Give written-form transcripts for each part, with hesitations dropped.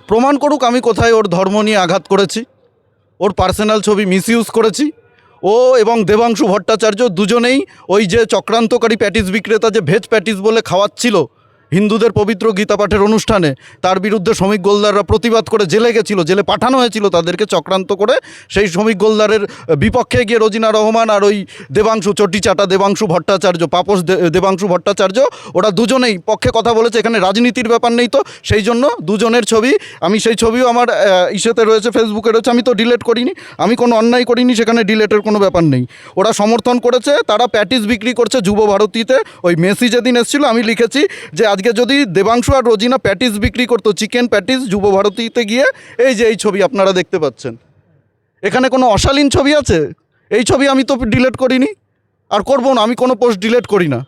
প্রমাণ করুক আমি কোথায় ওর ধর্ম নিয়ে আঘাত করেছি, ওর পার্সোনাল ছবি মিসইউজ করেছি। ও এবং দেবাংশু ভট্টাচার্য দুজনেই ওই যে চক্রান্তকারী প্যাটিস বিক্রেতা যে ভেজ প্যাটিস বলে খাওয়াচ্ছিল হিন্দুদের পবিত্র গীতা পাঠের অনুষ্ঠানে, তার বিরুদ্ধে শ্রমিক গোলদাররা প্রতিবাদ করে জেলে গেছিলো, জেলে পাঠানো হয়েছিল তাদেরকে চক্রান্ত করে। সেই শ্রমিক গোলদারের বিপক্ষে গিয়ে রোজিনা রহমান আর ওই দেবাংশু চটিচাটা দেবাংশু ভট্টাচার্য, দেবাংশু ভট্টাচার্য, ওরা দুজনেই পক্ষে কথা বলেছে। এখানে রাজনীতির ব্যাপার নেই, তো সেই জন্য দুজনের ছবি, আমি সেই ছবিও আমার ইসেতে রয়েছে, ফেসবুকে রয়েছে, আমি তো ডিলিট করিনি, আমি কোনো অন্যায় করিনি, সেখানে ডিলেটের কোনো ব্যাপার নেই। ওরা সমর্থন করেছে, তারা প্যাটিস বিক্রি করছে যুব ভারতীতে। ওই মেসি যেদিন এসেছিলো আমি লিখেছি যে আজকে যদি দেবাংশু আর রোজিনা প্যাটিস বিক্রি করতো, চিকেন প্যাটিস, যুব ভারতীতে গিয়ে, এই যে এই ছবি আপনারা দেখতে পাচ্ছেন, এখানে কোনো অশালীন ছবি আছে? এই ছবি আমি তো ডিলিট করিনি, আর করবো না, আমি কোনো পোস্ট ডিলিট করি না,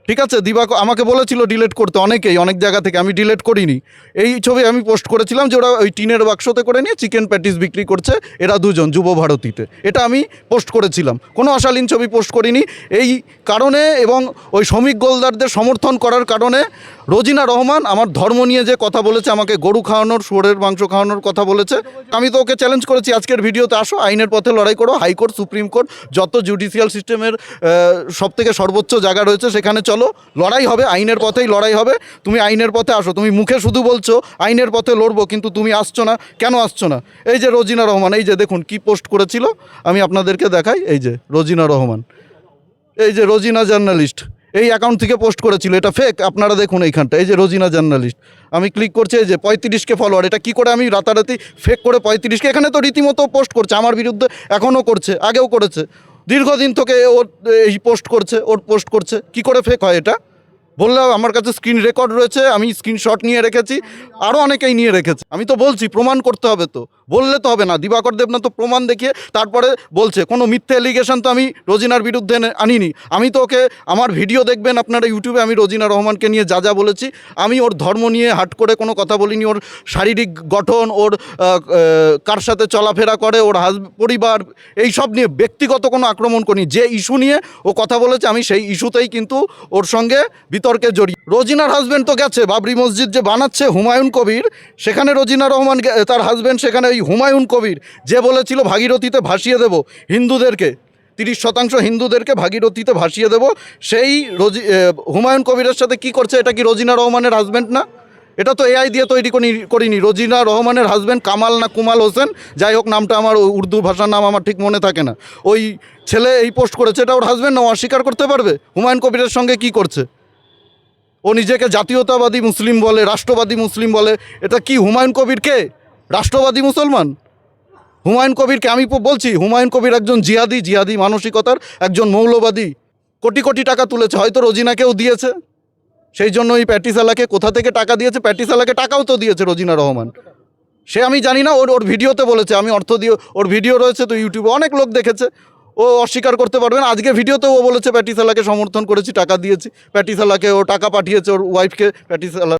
ঠিক আছে? আমাকে বলেছিল ডিলিট করতে অনেকেই, অনেক জায়গা থেকে, আমি ডিলিট করিনি। এই ছবি আমি পোস্ট করেছিলাম যে ওরা ওই টিনের বাক্সতে করে নিয়ে চিকেন প্যাটিস বিক্রি করছে এরা দুজন যুব ভারতীতে, এটা আমি পোস্ট করেছিলাম, কোনো অশালীন ছবি পোস্ট করিনি। এই কারণে এবং ওই শ্রমিক গোলদারদের সমর্থন করার কারণে রোজিনা রহমান আমার ধর্ম নিয়ে যে কথা বলেছে, আমাকে গরু খাওয়ানোর, শুয়োরের মাংস খাওয়ানোর কথা বলেছে, আমি তো ওকে চ্যালেঞ্জ করেছি আজকের ভিডিওতে, আসো আইনের পথে লড়াই করো, হাইকোর্ট, সুপ্রিম কোর্ট, যত জুডিশিয়াল সিস্টেমের সবথেকে সর্বোচ্চ জায়গা রয়েছে সেখানে চলো, লড়াই হবে, আইনের পথেই লড়াই হবে। তুমি আইনের পথে আসো, তুমি মুখে শুধু বলছো আইনের পথে লড়বো, কিন্তু তুমি আসছো না, কেন আসছো না? এই যে রোজিনা রহমান, এই যে দেখুন কি পোস্ট করেছিল, আমি আপনাদেরকে দেখাই, এই যে রোজিনা রহমান, এই যে রোজিনা জার্নালিস্ট, এই অ্যাকাউন্ট থেকে পোস্ট করেছিল, এটা ফেক, আপনারা দেখুন এইখানটা, এই যে রোজিনা জার্নালিস্ট, আমি ক্লিক করছি, এই যে 35কে ফলোয়ার, এটা কি করে আমি রাতারাতি ফেক করে 35কে, এখানে তো রীতিমতো পোস্ট করছে আমার বিরুদ্ধে, এখনও করছে, আগেও করেছে, দীর্ঘদিন থেকে ওর এই পোস্ট করছে, ওর পোস্ট করছে, কি করে ফেক হয় এটা? বললাম আমার কাছে স্ক্রিন রেকর্ড রয়েছে, আমি স্ক্রিনশট নিয়ে রেখেছি, আরও অনেকেই নিয়ে রেখেছে। আমি তো বলছি প্রমাণ করতে হবে, তো বললে তো হবে না। দিবাকর দেবনাথ তো প্রমাণ দেখিয়ে তারপরে বলছে, কোনো মিথ্যে এলিগেশন তো আমি রোজিনার বিরুদ্ধে আনিনি। আমি তো ওকে, আমার ভিডিও দেখবেন আপনারা ইউটিউবে, আমি রোজিনা রহমানকে নিয়ে যা যা বলেছি, আমি ওর ধর্ম নিয়ে হাট করে কোনো কথা বলিনি, ওর শারীরিক গঠন, ওর কার সাথে চলাফেরা করে, ওর পরিবার, এই সব নিয়ে ব্যক্তিগত কোনো আক্রমণ করিনি। যে ইস্যু নিয়ে ও কথা বলেছে আমি সেই ইস্যুতেই কিন্তু ওর সঙ্গে বিতর্কে জড়িয়ে। রোজিনার হাজব্যান্ড তো গেছে বাবরি মসজিদ যে বানাচ্ছে হুমায়ুন কবির, সেখানে রোজিনা রহমান, তার হাজব্যান্ড সেখানে, ওই হুমায়ুন কবির যে বলেছিল ভাগীরথীতে ভাসিয়ে দেব হিন্দুদেরকে, 30% হিন্দুদেরকে ভাগীরথীতে ভাসিয়ে দেব, সেই হুমায়ুন কবিরের সাথে কি করছে? এটা কি রোজিনা রহমানের হাজব্যান্ড না? এটা তো এআই দিয়ে তৈরি করিনি। রোজিনা রহমানের হাজব্যান্ড কামাল না কুমাল হোসেন, যাই হোক নামটা, আমার উর্দু ভাষার নাম আমার ঠিক মনে থাকে না, ওই ছেলে এই পোস্ট করেছে, এটা ওর হাজব্যান্ড না? অস্বীকার করতে পারবে হুমায়ুন কবিরের সঙ্গে কি করছে? ও নিজেকে জাতীয়তাবাদী মুসলিম বলে, রাষ্ট্রবাদী মুসলিম বলে, এটা কি হুমায়ুন কবির কে রাষ্ট্রবাদী মুসলমান? হুমায়ুন কবিরকে আমি বলছি, হুমায়ুন কবির একজন জিহাদি মানসিকতার একজন মৌলবাদী, কোটি কোটি টাকা তুলেছে, হয়তো রোজিনাকেও দিয়েছে, সেই জন্য ওই প্যাটিসালাকে কোথা থেকে টাকা দিয়েছে, প্যাটিসালাকে টাকাও তো দিয়েছে রোজিনা রহমান, সে আমি জানি না, ওর ভিডিওতে বলেছে, আমি অর্থ দিয়ে, ওর ভিডিও রয়েছে তো ইউটিউবে, অনেক লোক দেখেছে, ও অস্বীকার করতে পারবে না। আজকে ভিডিওতেও ও বলেছে প্যাটিসালাকে সমর্থন করেছি, টাকা দিয়েছি, প্যাটিসালাকে ও টাকা পাঠিয়েছে ওর ওয়াইফকে, প্যাটিসালা